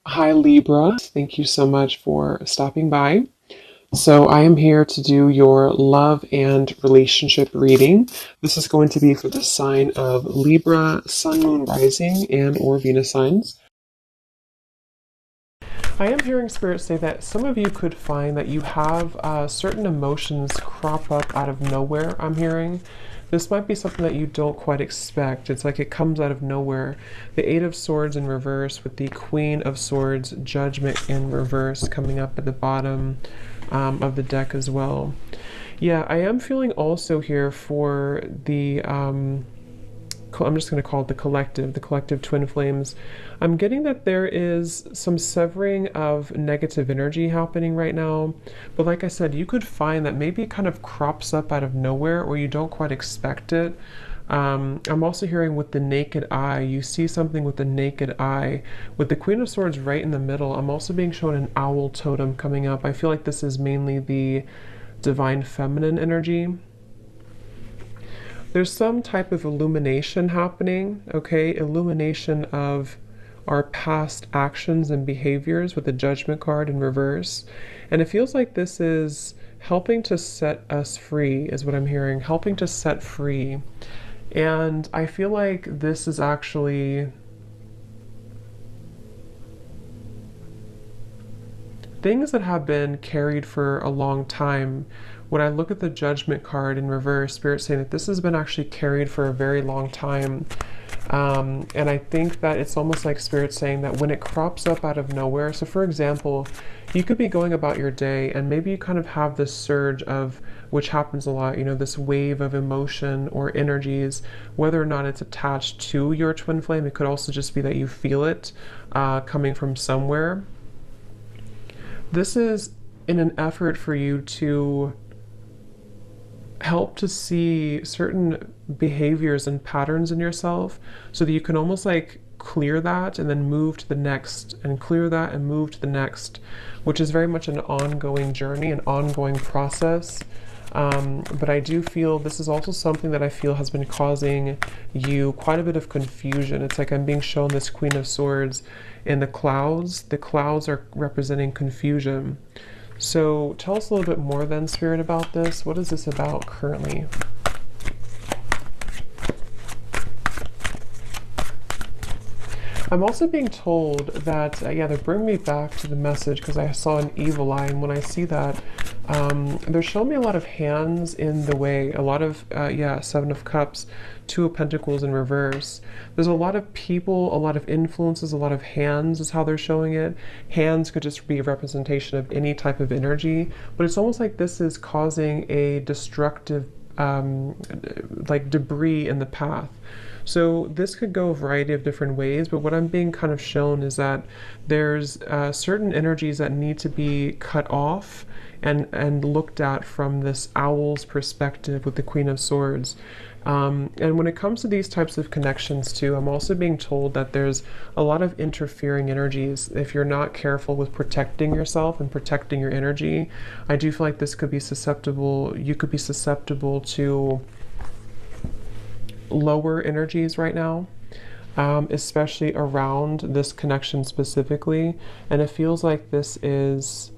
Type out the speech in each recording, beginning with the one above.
Hi Libra, thank you so much for stopping by. So, I am here to do your love and relationship reading. This is going to be for the sign of Libra, Sun, Moon, Rising, and or Venus signs. I am hearing Spirit say that some of you could find that you have certain emotions crop up out of nowhere, I'm hearing. This might be something that you don't quite expect. It's like it comes out of nowhere. The Eight of Swords in reverse with the Queen of Swords, Judgment in reverse coming up at the bottom of the deck as well. Yeah, I am feeling also here for the I'm just going to call it the collective twin flames. I'm getting that there is some severing of negative energy happening right now. But like I said, you could find that maybe it kind of crops up out of nowhere or you don't quite expect it. I'm also hearing with the naked eye, you see something with the naked eye. With the Queen of Swords right in the middle, I'm also being shown an owl totem coming up. I feel like this is mainly the divine feminine energy. There's some type of illumination happening, okay? Illumination of our past actions and behaviors with the Judgment card in reverse. And it feels like this is helping to set us free, is what I'm hearing, helping to set free. And I feel like this is actually things that have been carried for a long time. When I look at the Judgment card in reverse, Spirit saying that this has been actually carried for a very long time. And I think that it's almost like Spirit saying that when it crops up out of nowhere, so for example, you could be going about your day and maybe you kind of have this surge of, which happens a lot, this wave of emotion or energies, whether or not it's attached to your twin flame. It could also just be that you feel it coming from somewhere. This is in an effort for you to help to see certain behaviors and patterns in yourself so that you can almost like clear that and then move to the next and clear that and move to the next, which is very much an ongoing journey, an ongoing process. But I do feel this is also something that I feel has been causing you quite a bit of confusion. It's like I'm being shown this Queen of Swords in the clouds. The clouds are representing confusion. So tell us a little bit more then, Spirit, about this. What is this about currently? I'm also being told that, yeah, they're bringing me back to the message because I saw an evil eye, and when I see that, they're showing me a lot of hands in the way, a lot of, yeah, Seven of Cups, Two of Pentacles in reverse. There's a lot of people, a lot of influences, a lot of hands is how they're showing it. Hands could just be a representation of any type of energy, but it's almost like this is causing a destructive, like debris in the path. So this could go a variety of different ways, but what I'm being kind of shown is that there's certain energies that need to be cut off and looked at from this owl's perspective with the Queen of Swords. And when it comes to these types of connections too, I'm also being told that there's a lot of interfering energies. If you're not careful with protecting yourself and protecting your energy, I do feel like this could be susceptible, you could be susceptible to lower energies right now, especially around this connection specifically. And it feels like this is,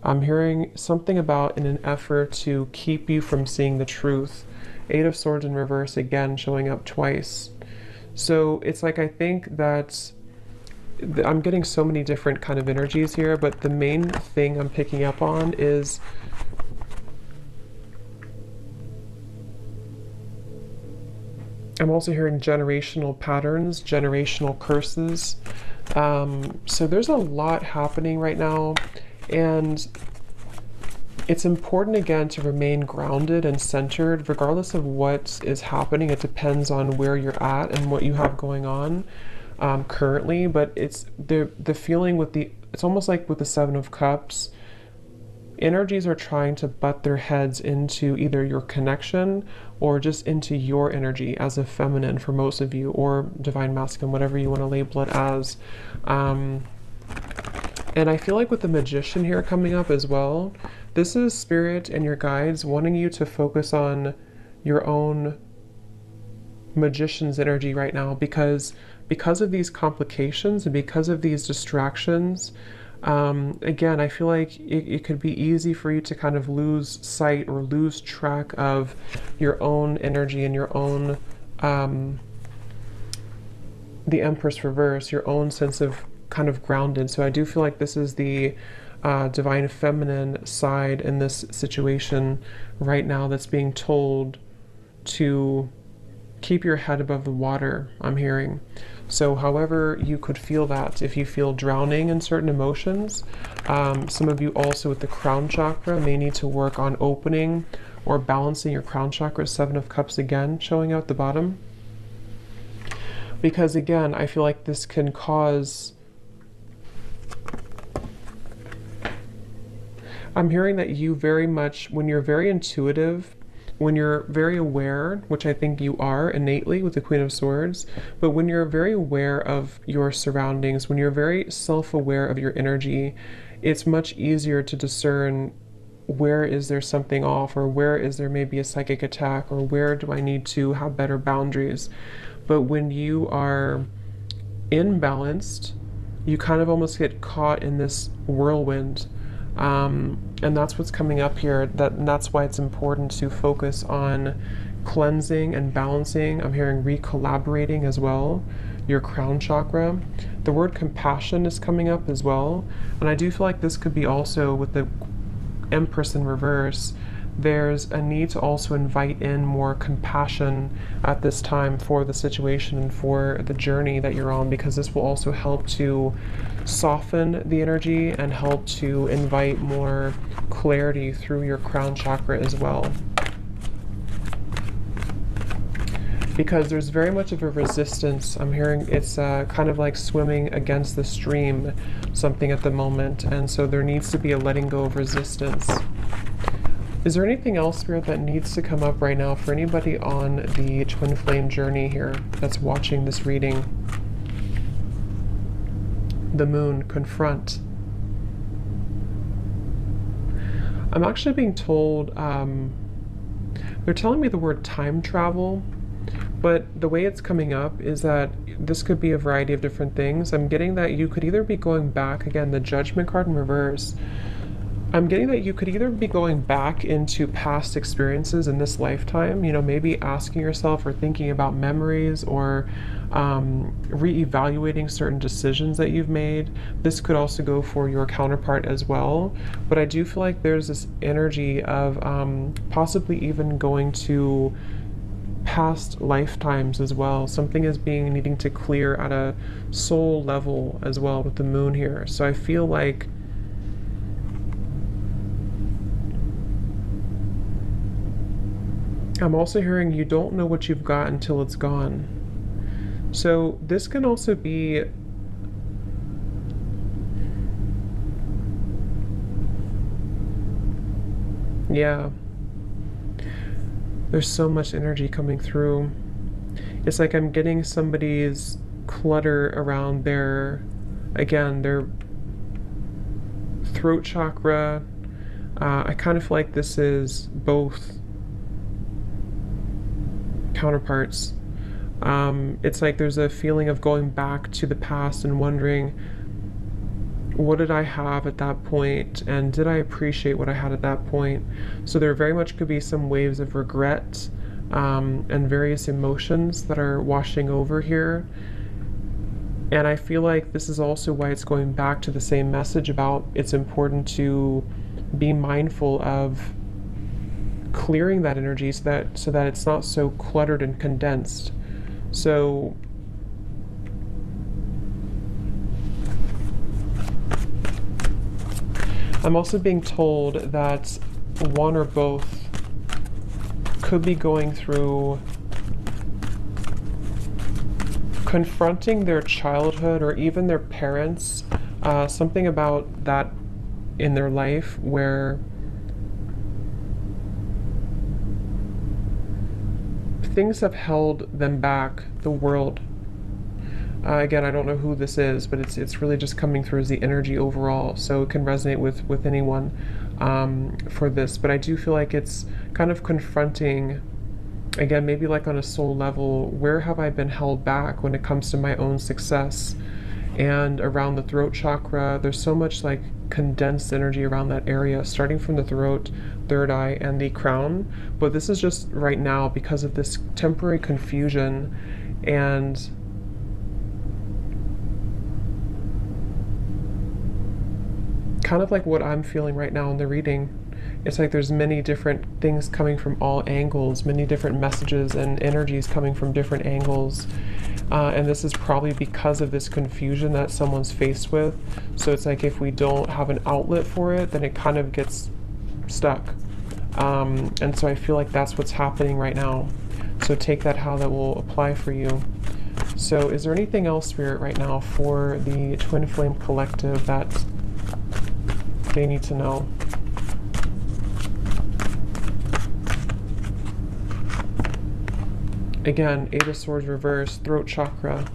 I'm hearing something about in an effort to keep you from seeing the truth. Eight of Swords in reverse again showing up twice. So it's like I think that I'm getting so many different kind of energies here, but the main thing I'm picking up on is I'm also hearing generational patterns, generational curses. So there's a lot happening right now, and it's important again to remain grounded and centered regardless of what is happening. It depends on where you're at and what you have going on currently, but it's the feeling with it's almost like with the Seven of Cups, energies are trying to butt their heads into either your connection or just into your energy as a feminine for most of you, or divine masculine, whatever you want to label it as. And I feel like with the Magician here coming up as well, this is Spirit and your guides wanting you to focus on your own Magician's energy right now, because because of these complications and because of these distractions, again, I feel like it could be easy for you to kind of lose sight or lose track of your own energy and your own, the Empress reverse, your own sense of kind of grounded. So I do feel like this is the divine feminine side in this situation right now that's being told to keep your head above the water, I'm hearing. So however you could feel that, if you feel drowning in certain emotions, some of you also with the crown chakra may need to work on opening or balancing your crown chakra. 7 of Cups again showing out the bottom. Because again, I feel like this can cause, I'm hearing that you very much, when you're very intuitive, when you're very aware, which I think you are innately with the Queen of Swords, but when you're very aware of your surroundings, when you're very self-aware of your energy, it's much easier to discern where is there something off, or where is there maybe a psychic attack, or where do I need to have better boundaries. But when you are imbalanced, you kind of almost get caught in this whirlwind. And that's what's coming up here. That's why it's important to focus on cleansing and balancing. I'm hearing recollaborating as well, your crown chakra. The word compassion is coming up as well. And I do feel like this could be also with the Empress in reverse. There's a need to also invite in more compassion at this time for the situation and for the journey that you're on, because this will also help to soften the energy and help to invite more clarity through your crown chakra as well. Because there's very much of a resistance. I'm hearing it's kind of like swimming against the stream, something at the moment. And so there needs to be a letting go of resistance. Is there anything else, Spirit, that needs to come up right now for anybody on the twin flame journey here that's watching this reading? The moon, confront. I'm actually being told, they're telling me the word time travel, but the way it's coming up is that this could be a variety of different things. I'm getting that you could either be going back, again, the Judgment card in reverse. I'm getting that you could either be going back into past experiences in this lifetime, you know, maybe asking yourself or thinking about memories, or re-evaluating certain decisions that you've made. This could also go for your counterpart as well. But I do feel like there's this energy of possibly even going to past lifetimes as well. Something is needing to clear at a soul level as well with the moon here. So I feel like I'm also hearing you don't know what you've got until it's gone. So this can also be yeah. There's so much energy coming through. It's like I'm getting somebody's clutter around their, again, their throat chakra. I kind of feel like this is both counterparts. It's like there's a feeling of going back to the past and wondering, what did I have at that point, and did I appreciate what I had at that point? So there very much could be some waves of regret and various emotions that are washing over here. And I feel like this is also why it's going back to the same message about it's important to be mindful of clearing that energy so that it's not so cluttered and condensed. So I'm also being told that one or both could be going through confronting their childhood or even their parents, something about that in their life where things have held them back, the world. Again, I don't know who this is, but it's really just coming through as the energy overall, so it can resonate with anyone for this. But I do feel like it's kind of confronting Again, maybe like on a soul level, where have I been held back when it comes to my own success? And around the throat chakra, there's so much like condensed energy around that area, starting from the throat, third eye, and the crown. But this is just right now because of this temporary confusion and kind of like what I'm feeling right now in the reading. It's like there's many different things coming from all angles, many different messages and energies coming from different angles. And this is probably because of this confusion that someone's faced with. So it's like if we don't have an outlet for it, then it kind of gets stuck. And so I feel like that's what's happening right now. So take that how that will apply for you. So is there anything else, Spirit, right now for the Twin Flame Collective that they need to know? Again, Eight of Swords reverse, throat chakra.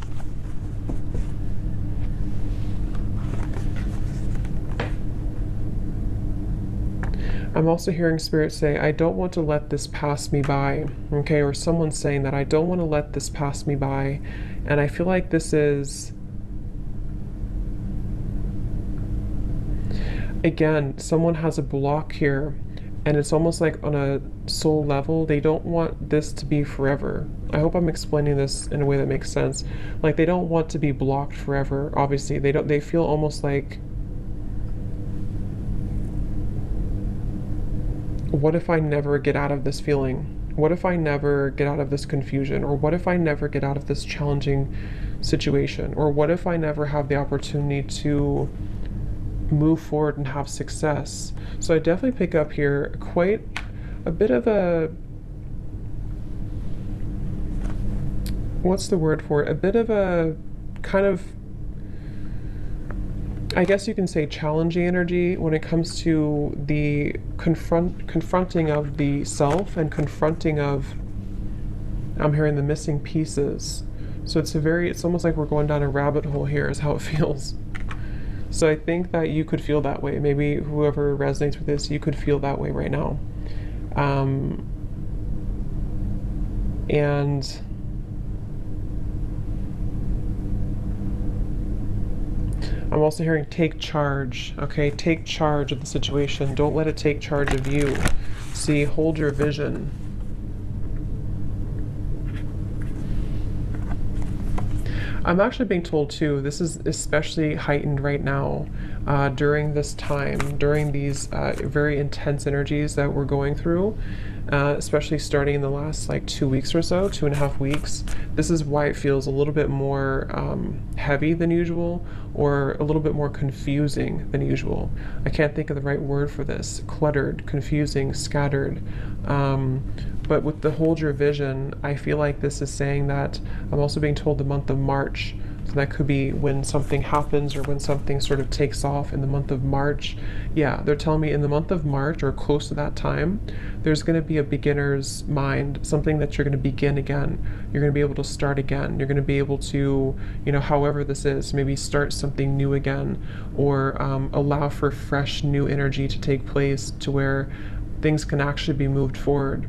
I'm also hearing Spirit say, I don't want to let this pass me by. Okay, or someone's saying that I don't want to let this pass me by. And I feel like this is, again, someone has a block here. And it's almost like on a soul level, they don't want this to be forever. I hope I'm explaining this in a way that makes sense. Like they don't want to be blocked forever. Obviously, they feel almost like, what if I never get out of this feeling? What if I never get out of this confusion? Or what if I never get out of this challenging situation? Or what if I never have the opportunity to move forward and have success? So I definitely pick up here quite a bit of a, what's the word for it? A bit of a kind of, I guess you can say challenging energy when it comes to the confronting of the self and confronting of, I'm hearing the missing pieces. So it's almost like we're going down a rabbit hole here is how it feels. So I think that you could feel that way. Maybe whoever resonates with this, you could feel that way right now. And I'm also hearing take charge, okay? Take charge of the situation. Don't let it take charge of you. See, hold your vision. I'm actually being told too, this is especially heightened right now during this time, during these very intense energies that we're going through, especially starting in the last like 2 weeks or so, 2.5 weeks. This is why it feels a little bit more heavy than usual, or a little bit more confusing than usual. I can't think of the right word for this. Cluttered, confusing, scattered. But with the hold your vision, I feel like this is saying that I'm also being told the month of March. So that could be when something happens or when something sort of takes off in the month of March. Yeah, they're telling me in the month of March or close to that time, there's going to be a beginner's mind, something that you're going to begin again. You're going to be able to start again. You're going to be able to, however this is, maybe start something new again, or allow for fresh new energy to take place to where things can actually be moved forward.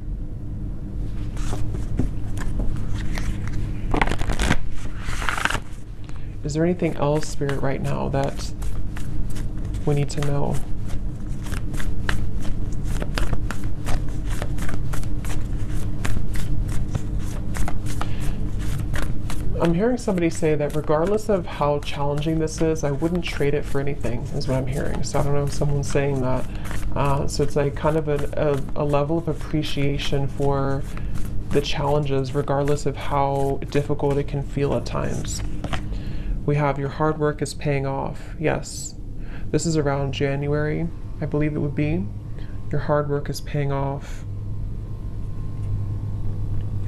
Is there anything else, Spirit, right now that we need to know? I'm hearing somebody say that regardless of how challenging this is, I wouldn't trade it for anything, is what I'm hearing. So I don't know if someone's saying that. So it's like kind of a level of appreciation for the challenges, regardless of how difficult it can feel at times. We have your hard work is paying off. Yes, this is around January, I believe it would be. Your hard work is paying off.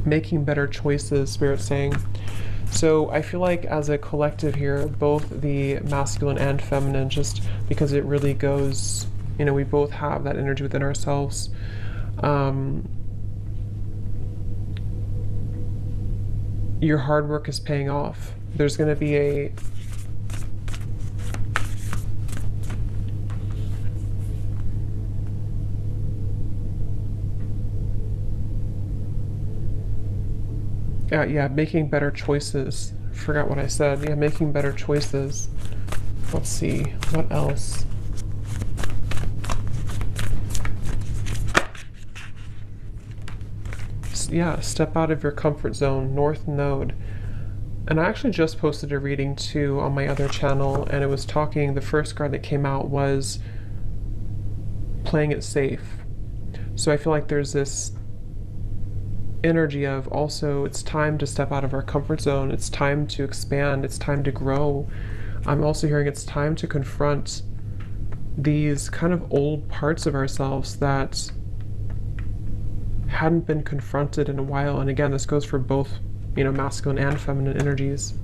Making better choices, Spirit's saying. So I feel like as a collective here, both the masculine and feminine, just because it really goes, we both have that energy within ourselves. Your hard work is paying off. There's going to be a Yeah, making better choices. Forgot what I said. Yeah, making better choices. Let's see, what else? Yeah, step out of your comfort zone, North Node. And I actually just posted a reading too on my other channel, and it was talking, the first card that came out was playing it safe. So I feel like there's this energy of also it's time to step out of our comfort zone, it's time to expand, it's time to grow. I'm also hearing it's time to confront these kind of old parts of ourselves that hadn't been confronted in a while. And again, this goes for both, masculine and feminine energies.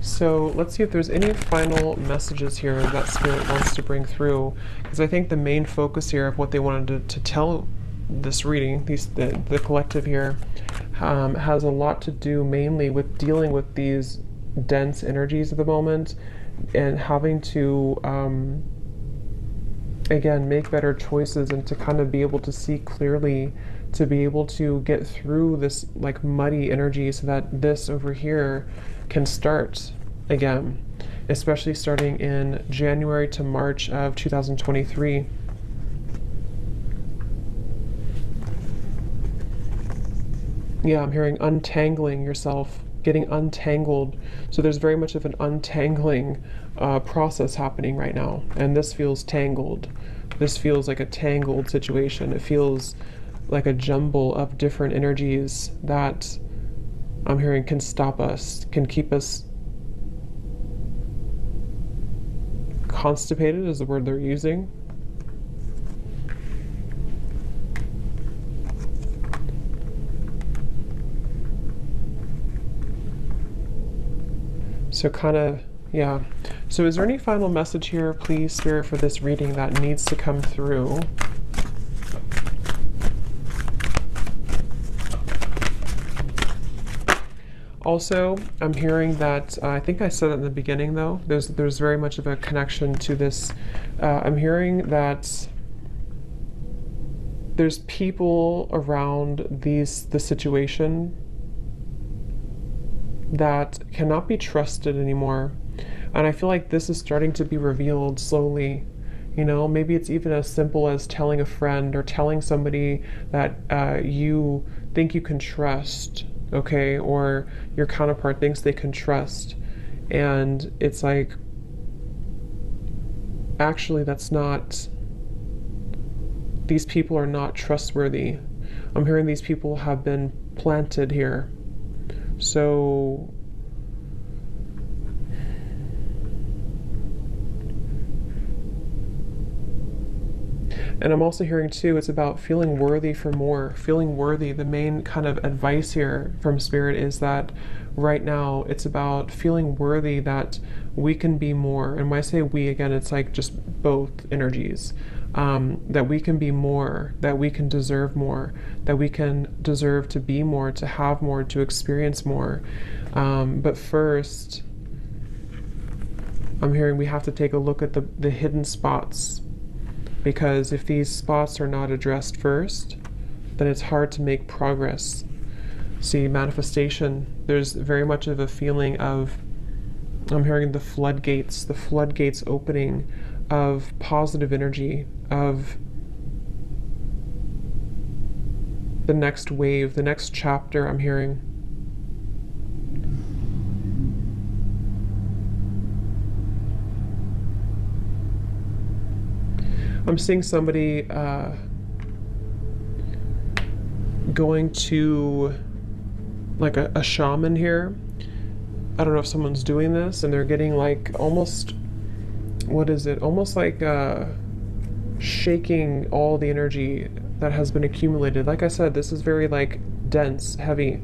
So let's see if there's any final messages here that Spirit wants to bring through, because I think the main focus here of what they wanted to tell this reading, the collective here, has a lot to do mainly with dealing with these dense energies at the moment and having to, again, make better choices and to kind of be able to see clearly, to be able to get through this like muddy energy so that this over here can start again, especially starting in January to March of 2023. Yeah, I'm hearing untangling yourself, getting untangled. So there's very much of an untangling process happening right now. And this feels tangled. This feels like a tangled situation. It feels like a jumble of different energies that I'm hearing can stop us, can keep us constipated is the word they're using. So kind of, yeah. So is there any final message here, please, Spirit, for this reading that needs to come through? Also, I'm hearing that, I think I said it in the beginning though, there's very much of a connection to this. I'm hearing that there's people around the situation that cannot be trusted anymore. And I feel like this is starting to be revealed slowly. Maybe it's even as simple as telling a friend or telling somebody that you think you can trust, okay, or your counterpart thinks they can trust. And it's like, actually, that's not, these people are not trustworthy. I'm hearing these people have been planted here. So and I'm also hearing too, it's about feeling worthy for more, feeling worthy. The main kind of advice here from Spirit is that right now it's about feeling worthy that we can be more. And when I say we, again, it's like just both energies. That we can be more, that we can deserve more, that we can deserve to be more, to have more, to experience more. But first, I'm hearing we have to take a look at the hidden spots, because if these spots are not addressed first, then it's hard to make progress. See, manifestation, there's very much of a feeling of, I'm hearing the floodgates opening of positive energy, of the next wave, the next chapter. I'm hearing. I'm seeing somebody going to like a shaman here. I don't know if someone's doing this and they're getting like almost, what is it? Almost like shaking all the energy that has been accumulated. Like I said, this is very like dense, heavy,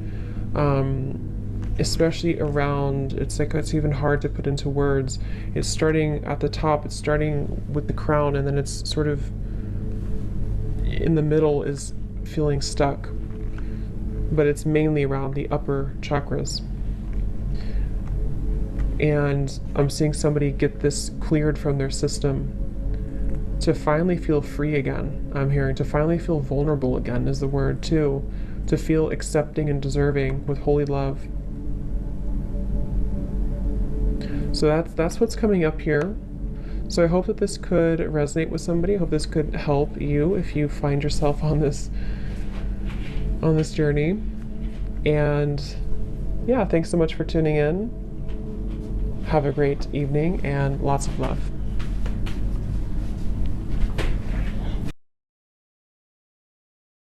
especially around, it's like it's even hard to put into words. It's starting at the top, it's starting with the crown, and then it's sort of in the middle is feeling stuck. But it's mainly around the upper chakras. And I'm seeing somebody get this cleared from their system to finally feel free again. I'm hearing to finally feel vulnerable again is the word too. To feel accepting and deserving with holy love. So that's what's coming up here. So I hope that this could resonate with somebody. I hope this could help you if you find yourself on this journey. And yeah, thanks so much for tuning in. Have a great evening and lots of love.